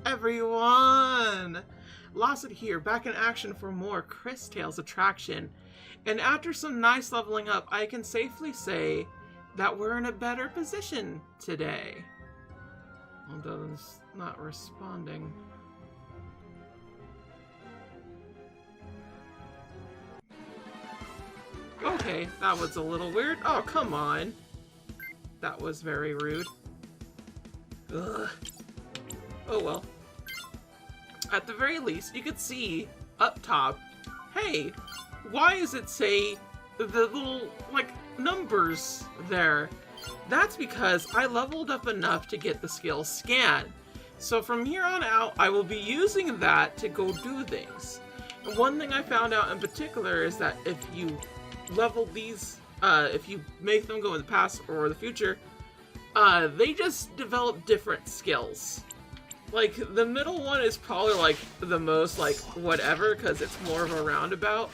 everyone! Lawson here, back in action for more Cristales attraction. And after some nice leveling up, I can safely say that we're in a better position today. Although it's not responding. Okay, that was a little weird. Oh, come on. That was very rude. Ugh. Oh well. At the very least, you could see up top, hey, why does it say the little, like, numbers there? That's because I leveled up enough to get the skill scan. So from here on out, I will be using that to go do things. And one thing I found out in particular is that if you level these, if you make them go in the past or the future, they just develop different skills. Like, the middle one is probably, like, the most, like, whatever, because it's more of a roundabout.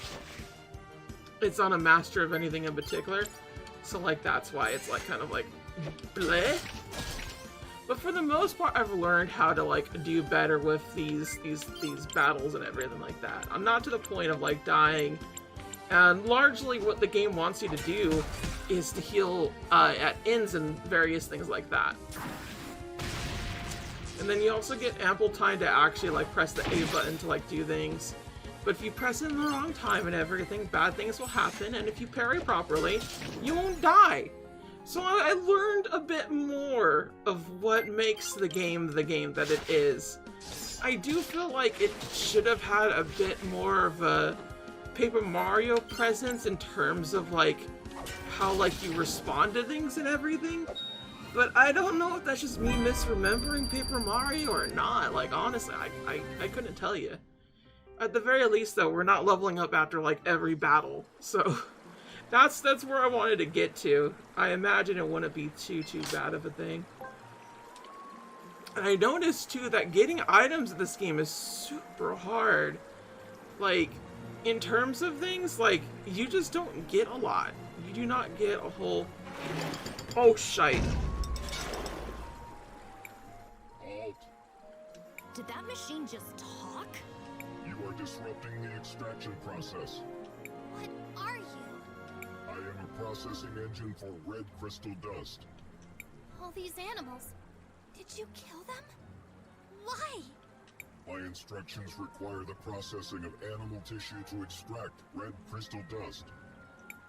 It's on a master of anything in particular. So, like, that's why it's, like, kind of, like, bleh. But for the most part, I've learned how to, like, do better with these battles and everything like that. I'm not to the point of, like, dying. And largely what the game wants you to do is to heal at ends and various things like that. And then you also get ample time to actually, like, press the A button to, like, do things. But if you press it in the wrong time and everything, bad things will happen, and if you parry properly, you won't die. So I learned a bit more of what makes the game that it is. I do feel like it should have had a bit more of a Paper Mario presence in terms of, like, how, like, you respond to things and everything. But I don't know if that's just me misremembering Paper Mario or not. Like, honestly, I couldn't tell you. At the very least, though, we're not leveling up after, like, every battle. So, that's where I wanted to get to. I imagine it wouldn't be too bad of a thing. And I noticed, too, that getting items in this game is super hard. Like, in terms of things, like, you just don't get a lot. You do not get a whole... Oh, shite. Did that machine just talk? You are disrupting the extraction process. What are you? I am a processing engine for red crystal dust. All these animals. Did you kill them? Why? My instructions require the processing of animal tissue to extract red crystal dust.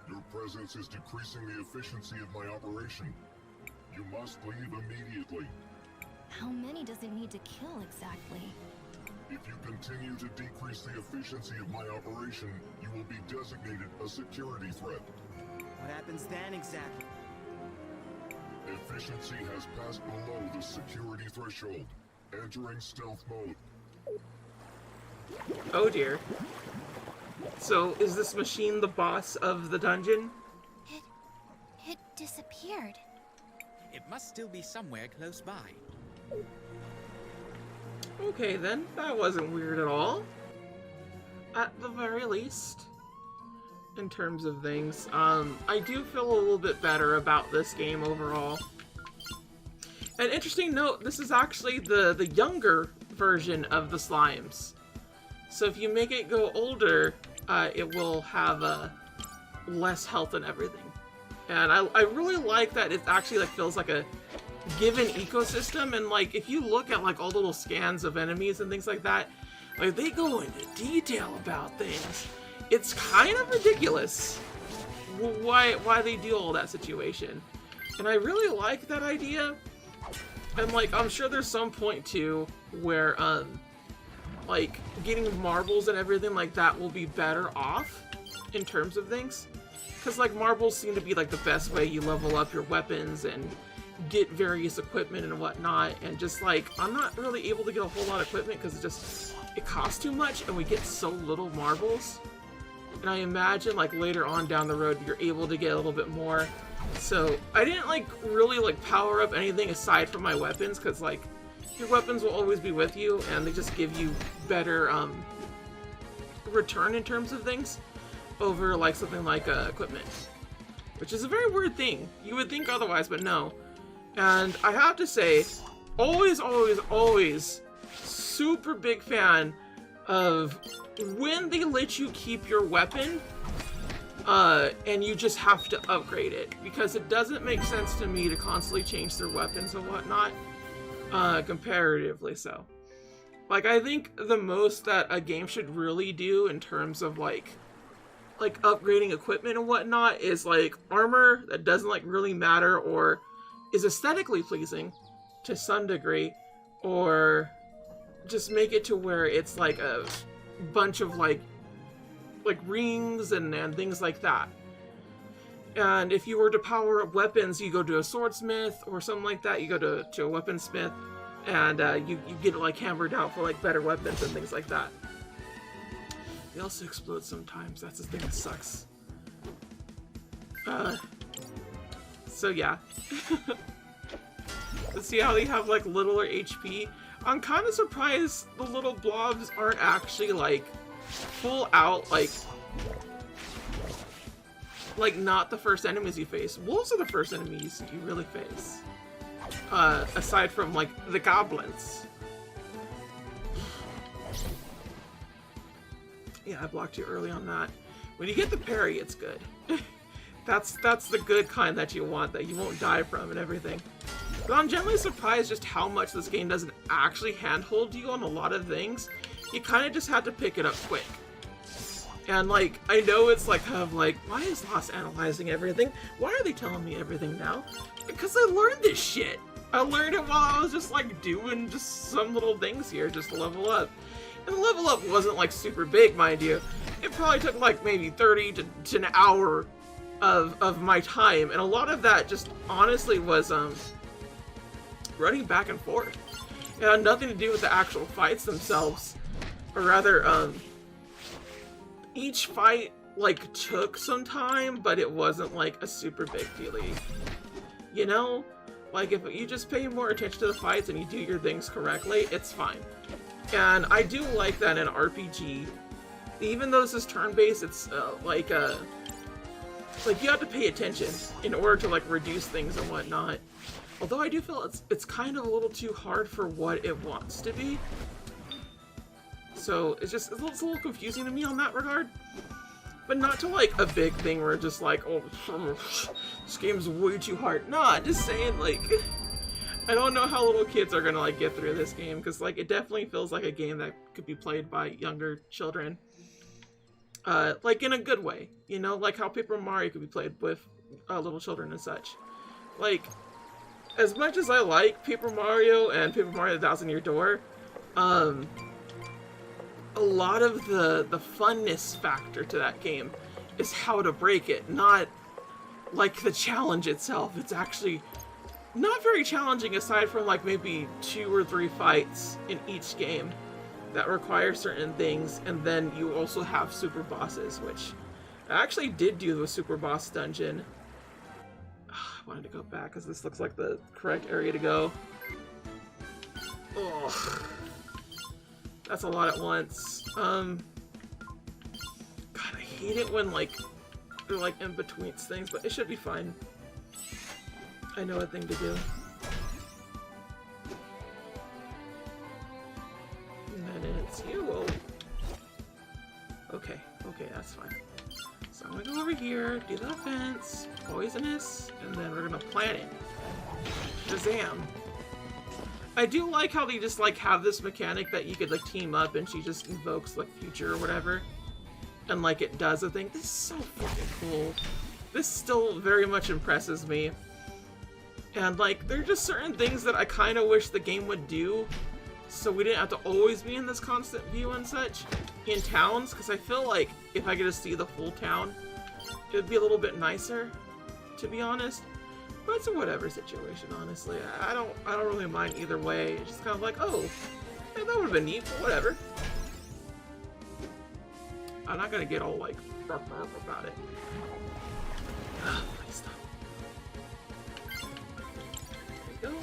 Your presence is decreasing the efficiency of my operation. You must leave immediately. How many does it need to kill exactly? If you continue to decrease the efficiency of my operation, you will be designated a security threat. What happens then exactly? Efficiency has passed below the security threshold. Entering stealth mode. Oh dear. So, is this machine the boss of the dungeon? It disappeared. It must still be somewhere close by. Okay then, that wasn't weird at all. At the very least, in terms of things, I do feel a little bit better about this game overall. An interesting note, this is actually the younger version of the slimes. So if you make it go older, it will have less health and everything. And I really like that it actually, like, feels like a given ecosystem, and, like, if you look at, like, all the little scans of enemies and things like that, like, they go into detail about things. It's kind of ridiculous why they do all that situation. And I really like that idea. And, like, I'm sure there's some point, too, where, like, getting marbles and everything like that will be better off in terms of things. Because, like, marbles seem to be, like, the best way you level up your weapons and get various equipment and whatnot, and just, like, I'm not really able to get a whole lot of equipment because it costs too much and we get so little marbles. And I imagine, like, later on down the road you're able to get a little bit more. So I didn't, like, really, like, power up anything aside from my weapons, because, like, your weapons will always be with you and they just give you better return in terms of things over, like, something like equipment, which is a very weird thing. You would think otherwise, but no. And I have to say, always super big fan of when they let you keep your weapon, and you just have to upgrade it, because it doesn't make sense to me to constantly change their weapons and whatnot, comparatively so. Like, I think the most that a game should really do in terms of, like upgrading equipment and whatnot is, like, armor that doesn't, like, really matter or is aesthetically pleasing to some degree, or just make it to where it's, like, a bunch of, like rings and things like that. And if you were to power up weapons, you go to a swordsmith or something like that. You go to a weaponsmith, and you get it, like, hammered out for, like, better weapons and things like that. They also explode sometimes. That's the thing that sucks. So yeah. See how they have, like, littler HP? I'm kind of surprised the little blobs aren't actually, like, full out, like not the first enemies you face. Wolves are the first enemies you really face. Aside from, like, the goblins. Yeah, I blocked you early on that. When you get the parry, it's good. That's the good kind that you want, that you won't die from and everything. But I'm generally surprised just how much this game doesn't actually handhold you on a lot of things. You kind of just have to pick it up quick. And, like, I know it's, like, kind of like, why is Lost analyzing everything? Why are they telling me everything now? Because I learned this shit! I learned it while I was just, like, doing just some little things here just to level up. And the level up wasn't, like, super big, mind you. It probably took, like, maybe 30 to an hour of my time. And a lot of that just, honestly, was, running back and forth. It had nothing to do with the actual fights themselves. Or rather, each fight, like, took some time, but it wasn't, like, a super big dealie. You know? Like, if you just pay more attention to the fights and you do your things correctly, it's fine. And I do like that in RPG. Even though this is turn-based, it's, like, you have to pay attention in order to, like, reduce things and whatnot. Although I do feel it's kind of a little too hard for what it wants to be. So it's a little confusing to me on that regard. But not to, like, a big thing where it's just like, oh, this game's way too hard. Nah, just saying, like, I don't know how little kids are gonna, like, get through this game, because, like, it definitely feels like a game that could be played by younger children. Like, in a good way, you know? Like how Paper Mario could be played with little children and such. Like, as much as I like Paper Mario and Paper Mario The Thousand Year Door, a lot of the funness factor to that game is how to break it, not, like, the challenge itself. It's actually not very challenging aside from, like, maybe 2 or 3 fights in each game that require certain things, and then you also have super bosses, which I actually did do the super boss dungeon. I wanted to go back because this looks like the correct area to go. Ugh. That's a lot at once. God, I hate it when, like, they're, like, in between things, but it should be fine. I know a thing to do. And then it's you. Oh. Okay, that's fine. So I'm gonna go over here, do the offense, poisonous, and then we're gonna plant it. Shazam! I do like how they just, like, have this mechanic that you could, like, team up and she just invokes, like, future or whatever. And, like, it does a thing. This is so fucking cool. This still very much impresses me. And, like, there are just certain things that I kind of wish the game would do, so we didn't have to always be in this constant view and such in towns, because I feel like if I get to see the full town, it would be a little bit nicer, to be honest. But it's a whatever situation, honestly. I don't really mind either way. It's just kind of like, oh, yeah, that would have been neat, but whatever. I'm not gonna get all, like, about it. Please stop. There we go.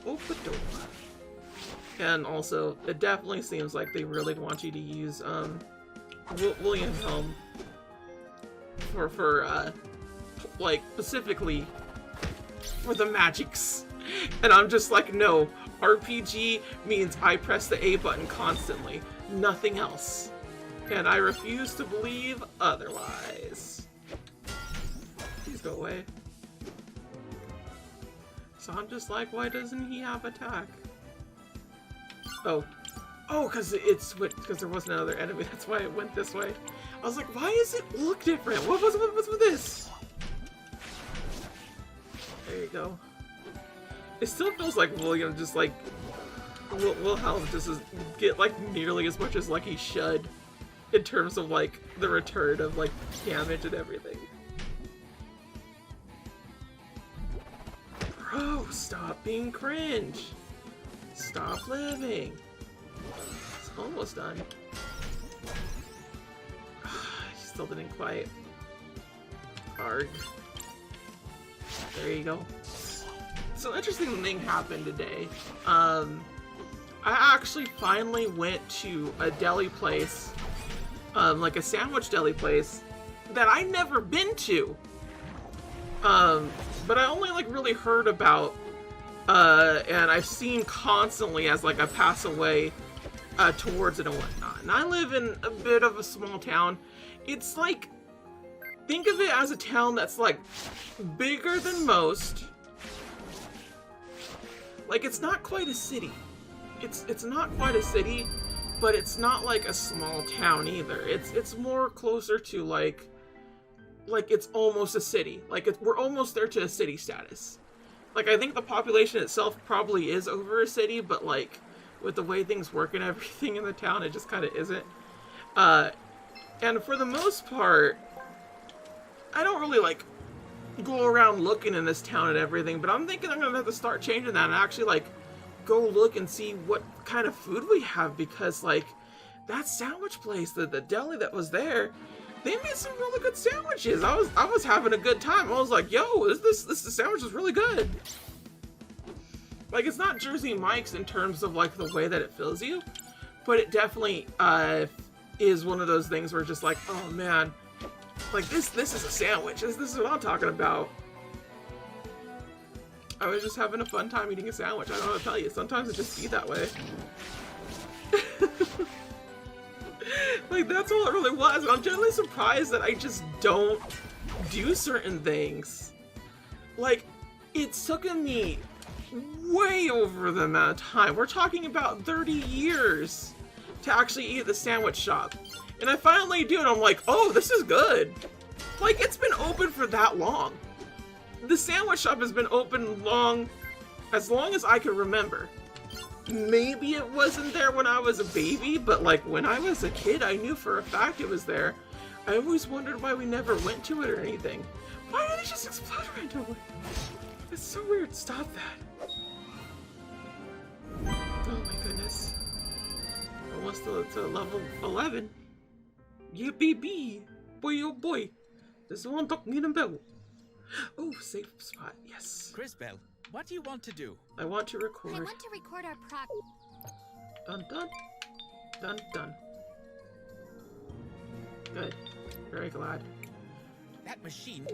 Open door. And also, it definitely seems like they really want you to use, William Helm for, like, specifically for the magics. And I'm just like, no, RPG means I press the A button constantly, nothing else. And I refuse to believe otherwise. Please go away. So I'm just like, why doesn't he have attack? Oh. Oh, because there wasn't another enemy, that's why it went this way. I was like, why does it look different? What's with this? There you go. It still feels like William just like Will House just get like nearly as much as like he should in terms of like the return of like damage and everything. Bro, stop being cringe. Stop living. It's almost done. Still didn't quite. Arg. There you go. So interesting thing happened today. I actually finally went to a deli place, like a sandwich deli place that I never been to. But I only like really heard about, and I've seen constantly as like I pass away towards it and whatnot. And I live in a bit of a small town. It's like, think of it as a town that's like bigger than most. Like, it's not quite a city. It's not quite a city, but it's not like a small town either. It's more closer to like it's almost a city. Like we're almost there to a city status. Like I think the population itself probably is over a city, but like with the way things work and everything in the town, it just kind of isn't. And for the most part, I don't really like go around looking in this town and everything, but I'm thinking I'm gonna have to start changing that and actually like go look and see what kind of food we have, because like that sandwich place, the deli that was there, they made some really good sandwiches. I was having a good time. I was like, yo, this sandwich is really good. Like, it's not Jersey Mike's in terms of like the way that it fills you, but it definitely is one of those things where just like, oh man, like this is a sandwich. This is what I'm talking about. I was just having a fun time eating a sandwich. I don't know what to tell you. Sometimes it just be that way. Like, that's all it really was. And I'm generally surprised that I just don't do certain things. Like, it's taken me way over the amount of time. We're talking about 30 years to actually eat at the sandwich shop. And I finally do, and I'm like, oh, this is good. Like, it's been open for that long. The sandwich shop has been open as long as I can remember. Maybe it wasn't there when I was a baby, but like when I was a kid, I knew for a fact it was there. I always wondered why we never went to it or anything. Why did it just explode randomly? It's so weird. Stop that. Oh my goodness. Almost to level 11. Yeah, baby. Boy, oh boy. This one talking about. Oh, safe spot. Yes. Cristales, what do you want to do? I want to record. I want to record our Dun dun. Dun dun. Good. Very glad. That machine.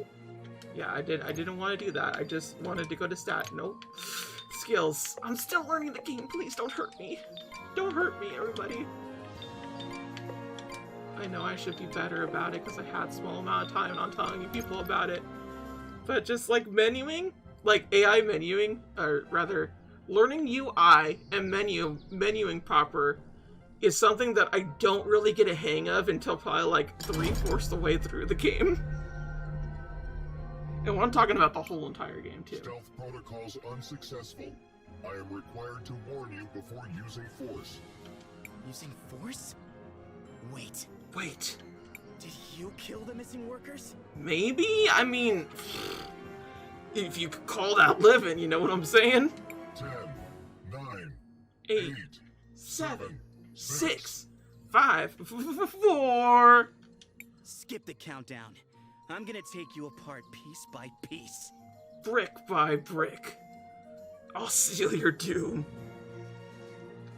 Yeah, I didn't want to do that. I just wanted to go to stat. Nope. Skills. I'm still learning the game. Please don't hurt me. Don't hurt me, everybody. I know I should be better about it because I had a small amount of time and I'm telling you people about it. But just like menuing, like AI menuing, or rather, learning UI and menuing proper is something that I don't really get a hang of until probably like 3/4 the way through the game. And I'm talking about the whole entire game too. Stealth protocols unsuccessful. I am required to warn you before using force. Using force? Wait. Did you kill the missing workers? Maybe? I mean, if you could call that living, you know what I'm saying? 10, 9, 8, 7, 6, 5, 4. Skip the countdown. I'm gonna take you apart piece by piece. Brick by brick. I'll seal your doom.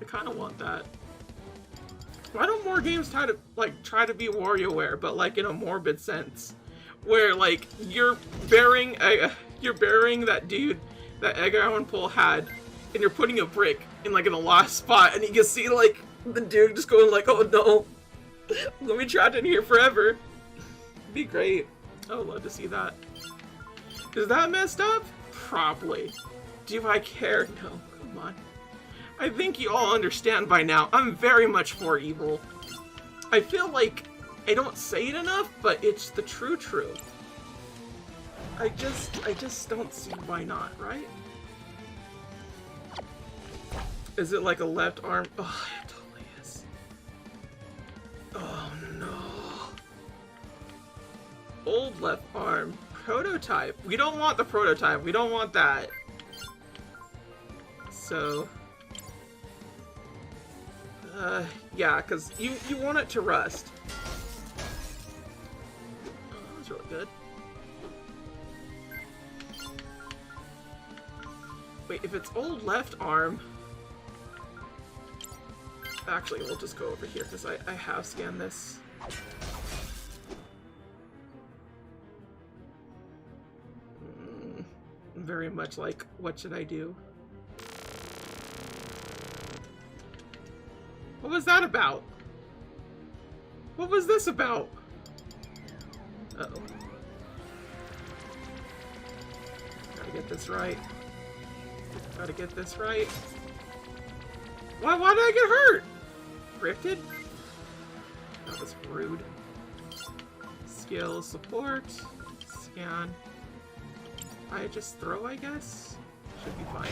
I kind of want that. Why don't more games try to be WarioWare, but like in a morbid sense, where like you're burying that dude that Edgar Allan Poe had and you're putting a brick in like in the last spot, and you can see like the dude just going like, "Oh no, I'm gonna be trapped in here forever." It'd be great. I would love to see that. Is that messed up? Probably. Do I care? No. Come on. I think you all understand by now. I'm very much for evil. I feel like I don't say it enough, but it's the true truth. I just don't see why not, right? Is it like a left arm? Oh, it totally is. Oh no. Old left arm. Prototype. We don't want the prototype. We don't want that. So... yeah, because you want it to rust. Oh, that was really good. Wait, if it's old left arm... Actually, we'll just go over here, because I have scanned this. Very much like, what should I do? What was that about? What was this about? Uh-oh. Gotta get this right. Gotta get this right. Why did I get hurt? Drifted? That was rude. Skill, support, scan. I just throw, I guess? Should be fine.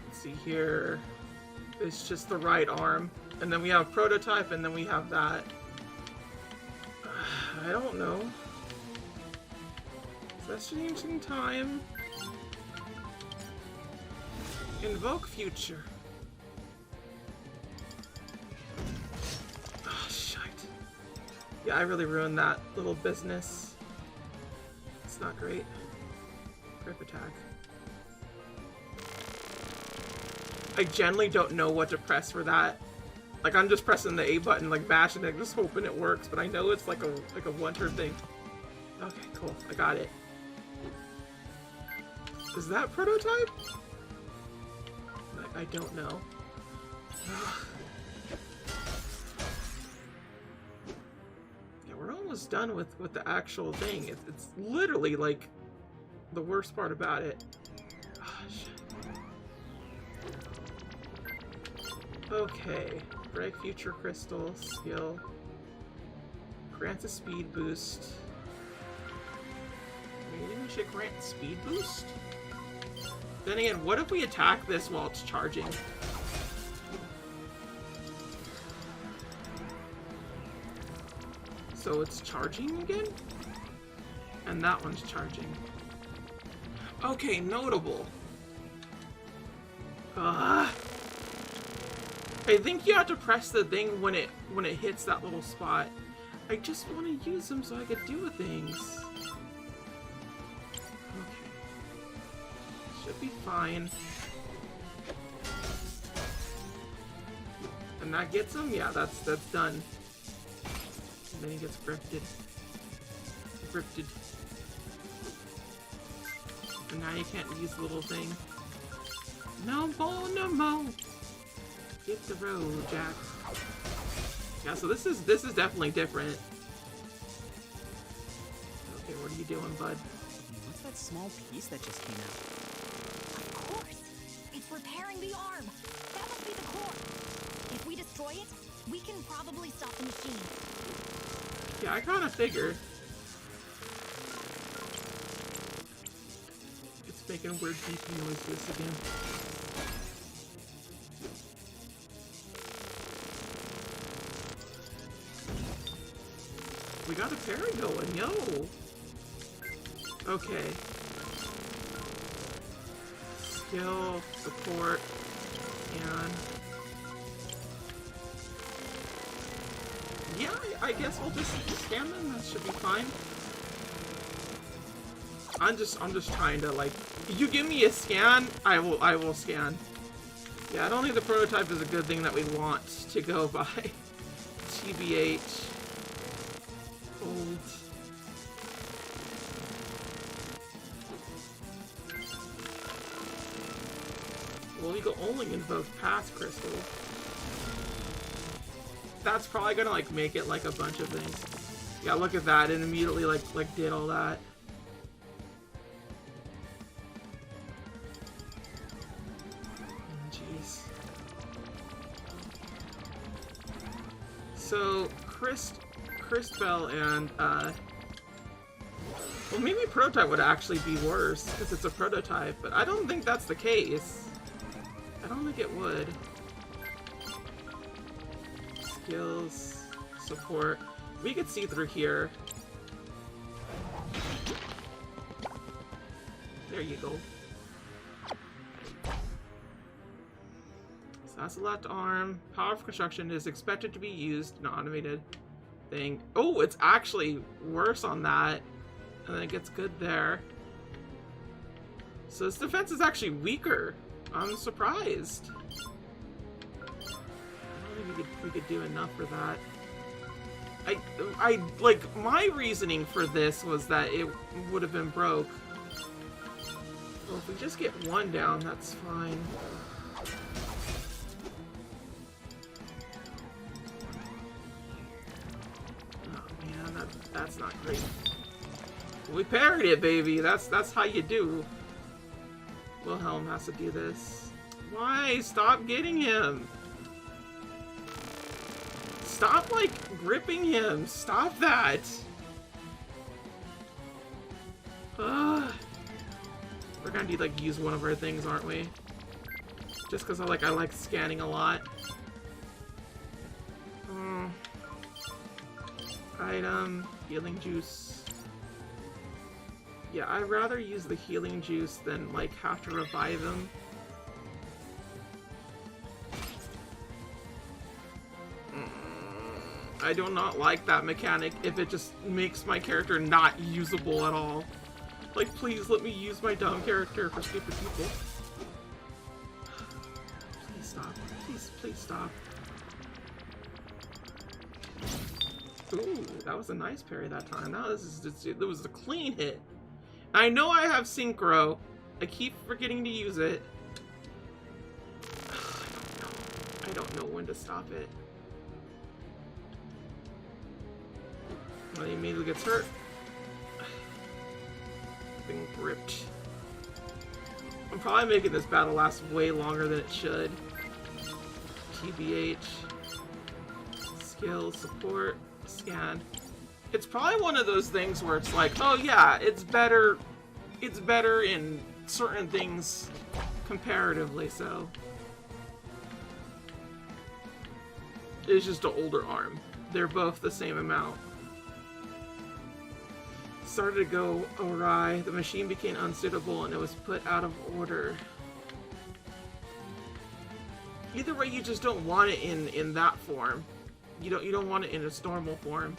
Let's see here. It's just the right arm. And then we have prototype, and then we have that. I don't know. Destination time. Invoke future. Oh, shite. Yeah, I really ruined that little business. It's not great. Grip attack. I generally don't know what to press for that. Like, I'm just pressing the A button, like bashing it, just hoping it works, but I know it's like a one-turn thing. Okay, cool. I got it. Is that prototype? I don't know. Yeah, we're almost done with the actual thing. It's literally like the worst part about it. Oh, shit. Okay. Break future crystal skill. Grants a speed boost. Maybe we should grant speed boost? Then again, what if we attack this while it's charging? So it's charging again? And that one's charging. Okay, notable. I think you have to press the thing when it hits that little spot. I just want to use them so I could do things. Should be fine. And that gets him? Yeah, that's done. And then he gets grifted. Grifted. And now you can't use the little thing. No more, no more. Hit the road, Jack. Yeah, so this is definitely different. Okay, what are you doing, bud? What's that small piece that just came out? Of course! It's repairing the arm! That must be the core! If we destroy it, we can probably stop the machine. Yeah, I kinda figured. It's making weird beeping noises again. We got a parry going, yo! Okay. Skill, support, and... Yeah, I guess we'll just scan them, that should be fine. I'm just trying to, like... If you give me a scan, I will scan. Yeah, I don't think the prototype is a good thing that we want to go by. TBH. Old. can only invoke past crystal. That's probably gonna like make it like a bunch of things. Yeah, look at that, and immediately like did all that. Jeez. So Cristales and well, maybe prototype would actually be worse because it's a prototype, but I don't think that's the case. I don't think it would. Skills, support. We could see through here. There you go. So that's the left arm. Power of construction is expected to be used in an automated thing. Oh, it's actually worse on that. And then it gets good there. So his defense is actually weaker. I'm surprised. I don't think we could do enough for that. I like, my reasoning for this was that it would have been broke. Well, if we just get one down, that's fine. Oh man, that's not great. We parried it, baby. That's how you do. Wilhelm has to do this. Why? Stop getting him. Stop, like, gripping him. Stop that. We're gonna need, like, use one of our things, aren't we? Just because I like scanning a lot. Item, healing juice. Yeah, I'd rather use the healing juice than, like, have to revive him. I do not like that mechanic if it just makes my character not usable at all. Like, please let me use my dumb character for stupid people. Please stop. Please stop. Ooh, that was a nice parry that time. That was a clean hit. I know I have Synchro. I keep forgetting to use it. I don't know when to stop it. Well, he immediately gets hurt. Being gripped. I'm probably making this battle last way longer than it should. TBH. Skill, support, scan. It's probably one of those things where it's like, oh yeah, it's better in certain things comparatively so. It's just an older arm. They're both the same amount. Started to go awry. The machine became unsuitable and it was put out of order. Either way, you just don't want it in that form. You don't want it in its normal form.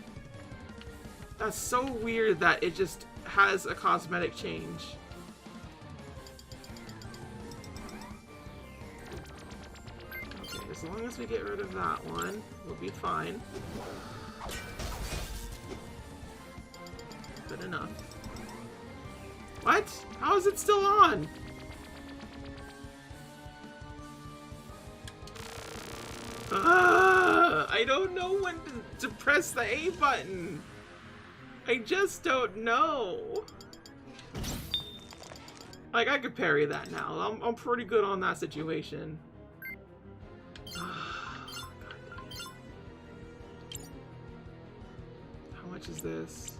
That's so weird that it just has a cosmetic change. Okay, as long as we get rid of that one, we'll be fine. Good enough. What? How is it still on? I don't know when to press the A button. I just don't know. Like, I could parry that now. I'm pretty good on that situation. God dang it. How much is this?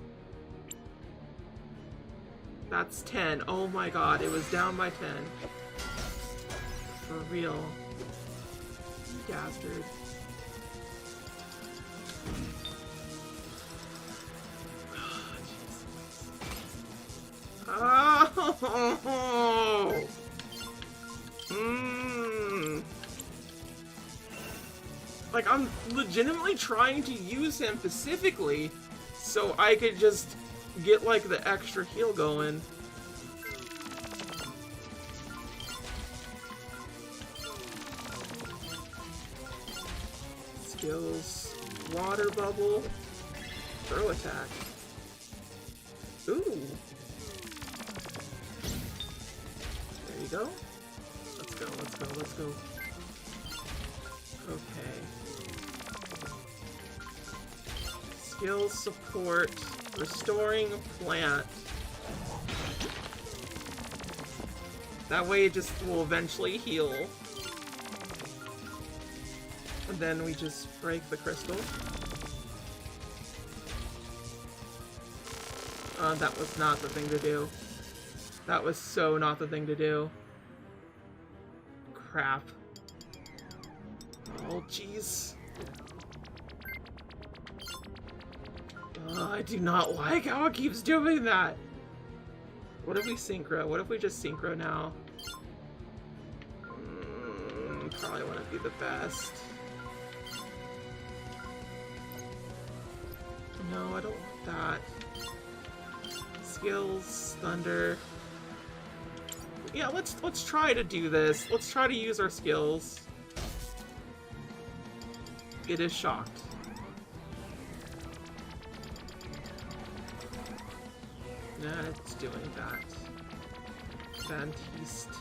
That's 10. Oh my god, it was down by 10. For real. You bastard. Oh! Like, I'm legitimately trying to use him specifically so I could just get, like, the extra heal going. Skills. Water bubble. Throw attack. Ooh. There you go. Let's go, let's go. let's go. Okay. Skills support, restoring plant. That way it just will eventually heal. And then we just break the crystal. That was not the thing to do. That was so not the thing to do. Crap. Oh, jeez. I do not like how it keeps doing that. What if we synchro? What if we just synchro now? Probably wouldn't be the best. No, I don't want that. Skills, thunder. Yeah, let's try to do this. Let's try to use our skills. It is shocked. Nah, it's doing that. Fantiste.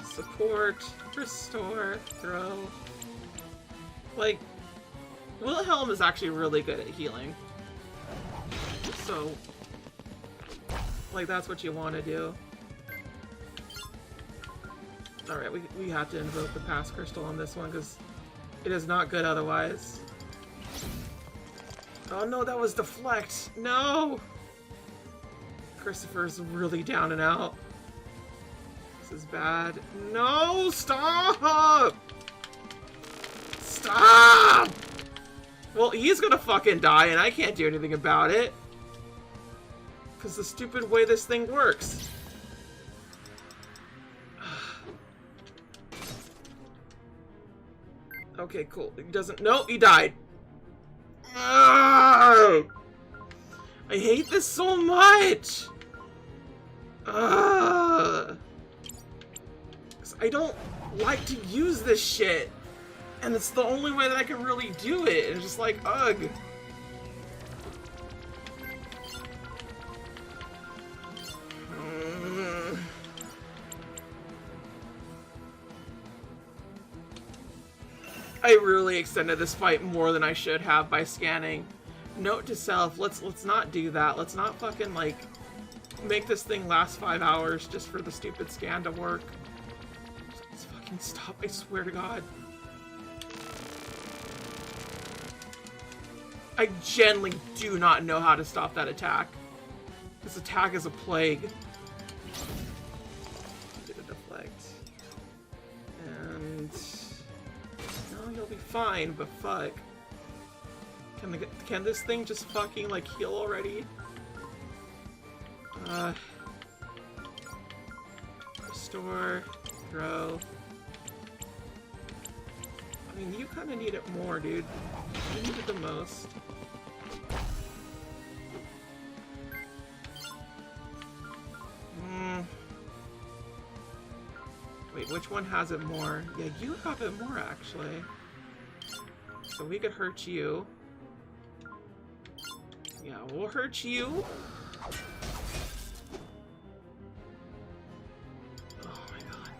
Support, restore, throw. Like, Wilhelm is actually really good at healing. So, like, that's what you want to do. Alright, we have to invoke the past crystal on this one, because it is not good otherwise. Oh no, that was deflect! No! Christopher's really down and out. This is bad. No! Stop! Stop! Well, he's gonna fucking die and I can't do anything about it. Because the stupid way this thing works. Okay, cool. He doesn't... No, he died. I hate this so much! 'Cause I don't like to use this shit. And it's the only way that I can really do it. It's just like, ugh. I really extended this fight more than I should have by scanning. Note to self, let's not do that. Let's not fucking, like, make this thing last 5 hours just for the stupid scan to work. Let's fucking stop, I swear to God. I genuinely do not know how to stop that attack. This attack is a plague. Get a deflect. And... no, you'll be fine, but fuck. Can this thing just fucking, like, heal already? Restore. Throw. I mean, you kind of need it more, dude. You need it the most. Wait, which one has it more? Yeah, you have it more, actually. So we could hurt you. Yeah, we'll hurt you. Oh my god.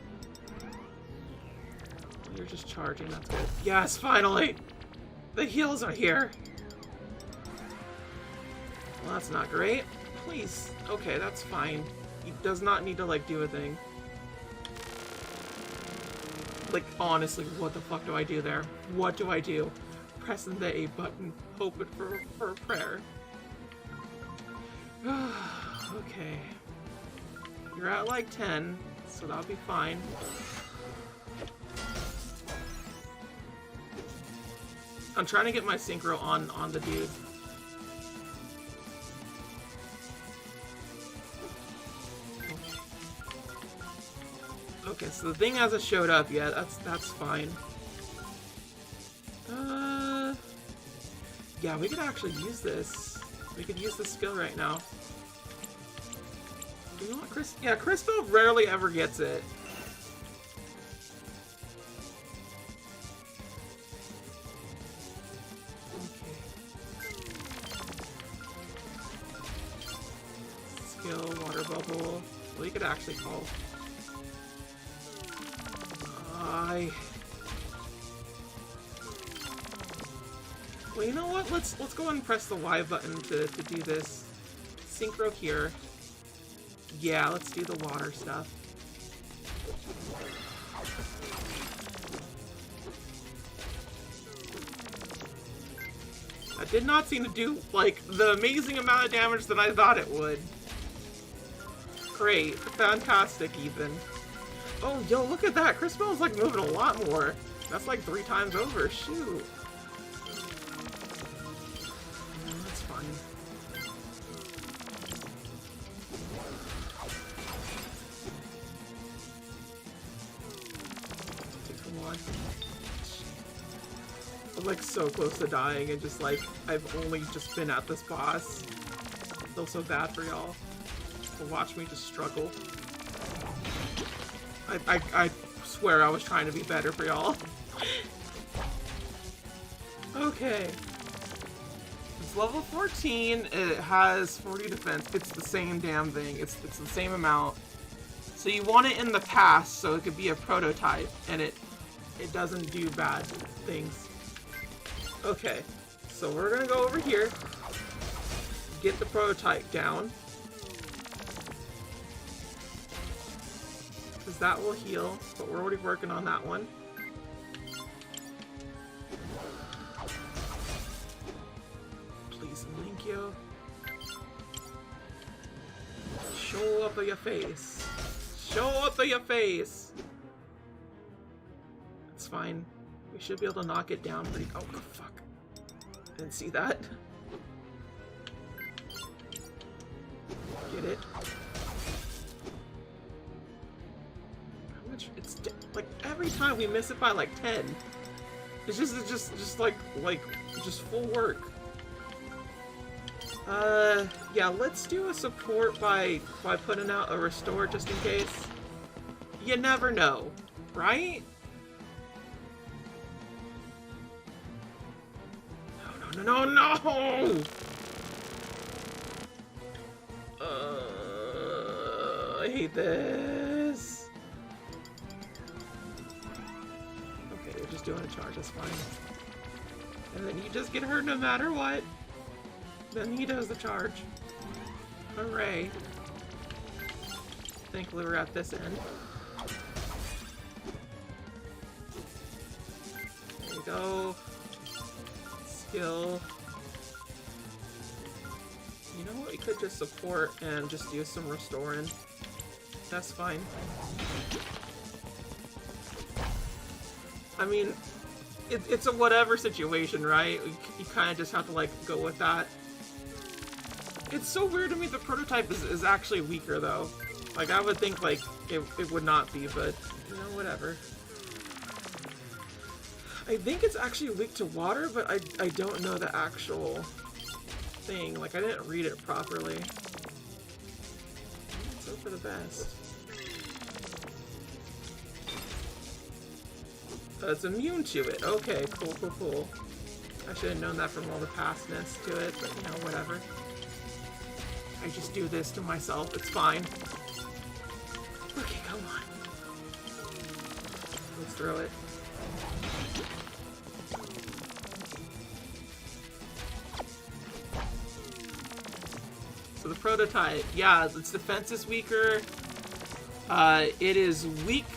You're just charging, that's good. Yes, finally! The heals are here! Well, that's not great. Please. Okay, that's fine. He does not need to, like, do a thing. Like, honestly, what the fuck do I do there? What do I do? Pressing the A button, hoping for a prayer. Okay. You're at like 10, so that'll be fine. I'm trying to get my synchro on the dude. Okay, so the thing hasn't showed up yet. That's fine. Yeah, we could actually use this. We could use this skill right now. You know what, Chris? Yeah, Crystal rarely ever gets it. Okay. Skill, water bubble. We could actually call. Well, you know what? Let's go ahead and press the Y button to do this. Synchro here. Yeah, let's do the water stuff. That did not seem to do, like, the amazing amount of damage that I thought it would. Great. Fantastic, even. Oh, yo, look at that! Cristales like moving a lot more. That's like 3 times over. Shoot. That's fine. Come on. I'm like so close to dying and just like, I've only just been at this boss. I feel so bad for y'all. To watch me just struggle. I swear I was trying to be better for y'all. Okay. It's level 14, it has 40 defense. It's the same damn thing. It's the same amount. So you want it in the past so it could be a prototype and it doesn't do bad things. Okay. So we're gonna go over here. Get the prototype down. Because that will heal, but we're already working on that one. Please, thank you. Show up your face. Show up your face! It's fine. We should be able to knock it down pretty- oh, fuck. Didn't see that. Get it? It's like every time we miss it by like 10. It's just like just full work. Yeah, let's do a support by putting out a restore just in case. You never know, right? No! I hate this. Okay, you're just doing a charge, that's fine. And then you just get hurt no matter what. Then he does the charge. Hooray. Thankfully we're at this end. There you go. Skill. You know what? We could just support and just do some restoring. That's fine. I mean, it's a whatever situation, right? You kind of just have to, like, go with that. It's so weird to me the prototype is actually weaker, though. Like, I would think, like, it would not be, but, you know, whatever. I think it's actually weak to water, but I don't know the actual thing. Like, I didn't read it properly. Let's hope for the best. It's immune to it. Okay, cool. I should have known that from all the pastness to it, but, you know, whatever. I just do this to myself. It's fine. Okay, come on. Let's throw it. So the prototype, yeah, its defense is weaker. It is weak.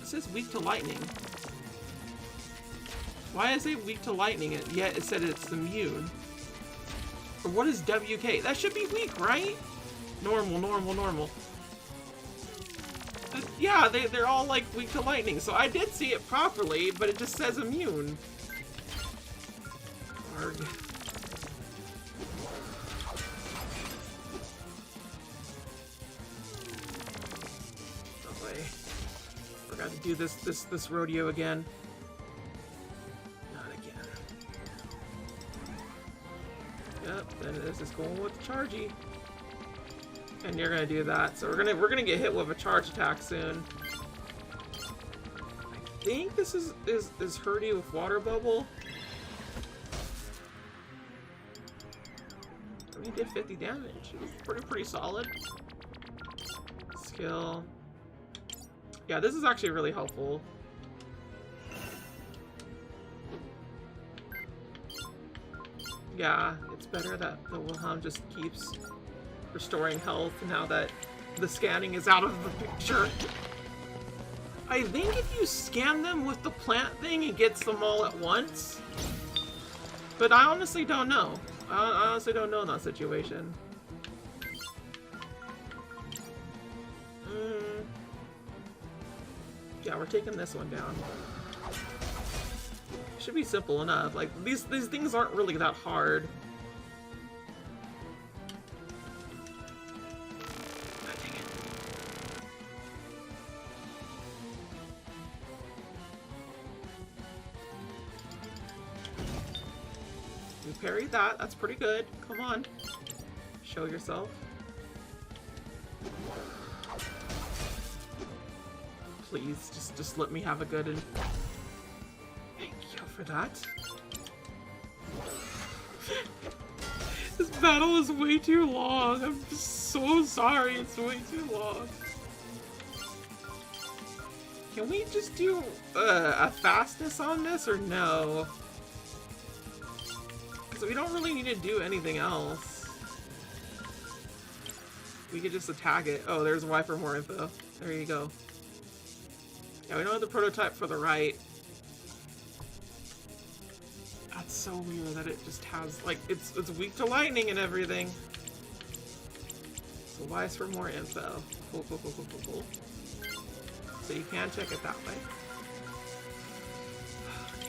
It says weak to lightning. Why is it weak to lightning? Yet it said it's immune. Or what is WK? That should be weak, right? Normal. Yeah, they're all like weak to lightning. So I did see it properly, but it just says immune. Arg. No way. Forgot to do this rodeo again. Yep, then this is going with the chargy. And you're gonna do that. So we're gonna get hit with a charge attack soon. I think this is Hurdy with water bubble. I mean, he did 50 damage. It was pretty solid. skill. Yeah, this is actually really helpful. Yeah, it's better that the Wilhelm just keeps restoring health now that the scanning is out of the picture. I think if you scan them with the plant thing, it gets them all at once. But I honestly don't know. I honestly don't know in that situation. Yeah, we're taking this one down. Should be simple enough. Like, these things aren't really that hard. Ah, dang it. You parried that. That's pretty good. Come on. Show yourself. Please, just let me have a good and thank you for that. This battle is way too long. I'm just so sorry. It's way too long. Can we just do a fastness on this or no? Because we don't really need to do anything else. We could just attack it. Oh, there's Y for more info. There you go. Yeah, we don't have the prototype for the right. That's so weird that it just has, like, it's weak to lightning and everything. So Y is for more info. Cool, cool, cool, cool, cool, cool. So you can check it that way.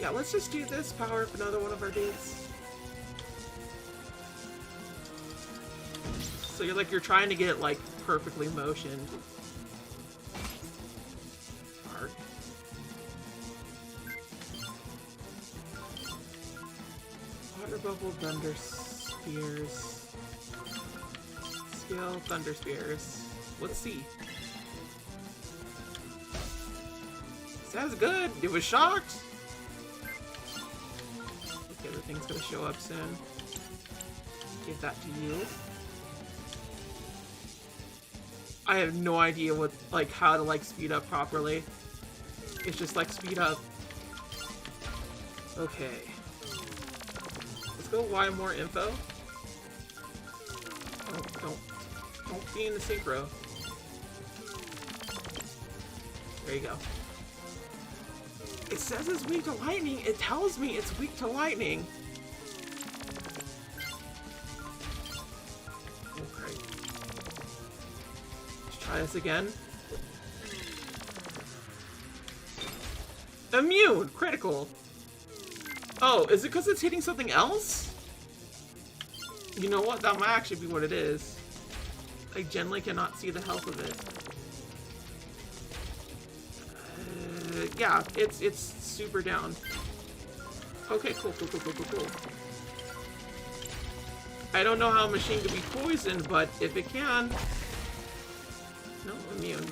Yeah, let's just do this, power up another one of our dudes. So you're trying to get, like, perfectly motioned. Water bubble, thunder spears. Skill, thunder spears. Let's see. Sounds good. It was shocked. Okay, the thing's gonna show up soon. Give that to you. I have no idea what, like, how to, like, speed up properly. It's just like speed up. Okay. Let's go Y more info. Oh, don't be in the synchro. There you go. It says it's weak to lightning. It tells me it's weak to lightning. Okay. Let's try this again. Immune! Critical! Oh, is it because it's hitting something else? You know what? That might actually be what it is. I generally cannot see the health of it. Yeah, it's super down. Okay, cool. I don't know how a machine could be poisoned, but if it can... No, immune.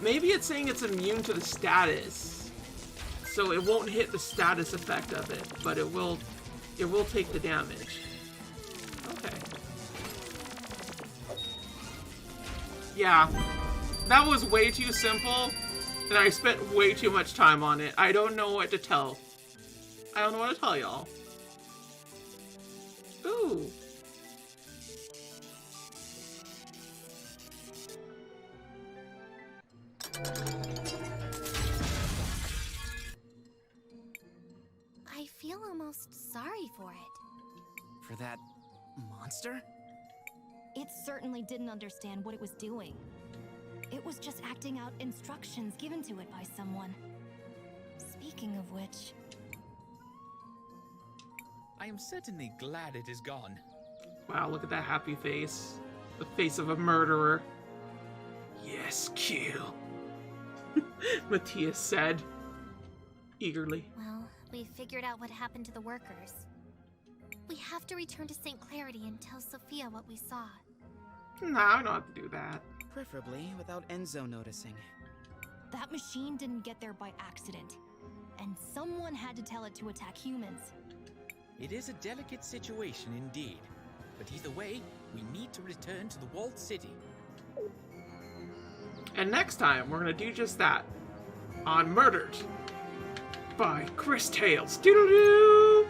Maybe it's saying it's immune to the status, so it won't hit the status effect of it, but it will take the damage. Okay. Yeah, that was way too simple, and I spent way too much time on it. I don't know what to tell. I don't know what to tell y'all. Ooh. I feel almost sorry for it. For that monster? It certainly didn't understand what it was doing. It was just acting out instructions given to it by someone. Speaking of which... I am certainly glad it is gone. Wow, look at that happy face. The face of a murderer. Yes, kill. Matthias said, eagerly. Well, we've figured out what happened to the workers. We have to return to St. Clarity and tell Sophia what we saw. Nah, I don't have to do that. Preferably without Enzo noticing. That machine didn't get there by accident. And someone had to tell it to attack humans. It is a delicate situation indeed. But either way, we need to return to the walled city. And next time, we're gonna do just that. On Murdered by Cristales. Doodle-doo!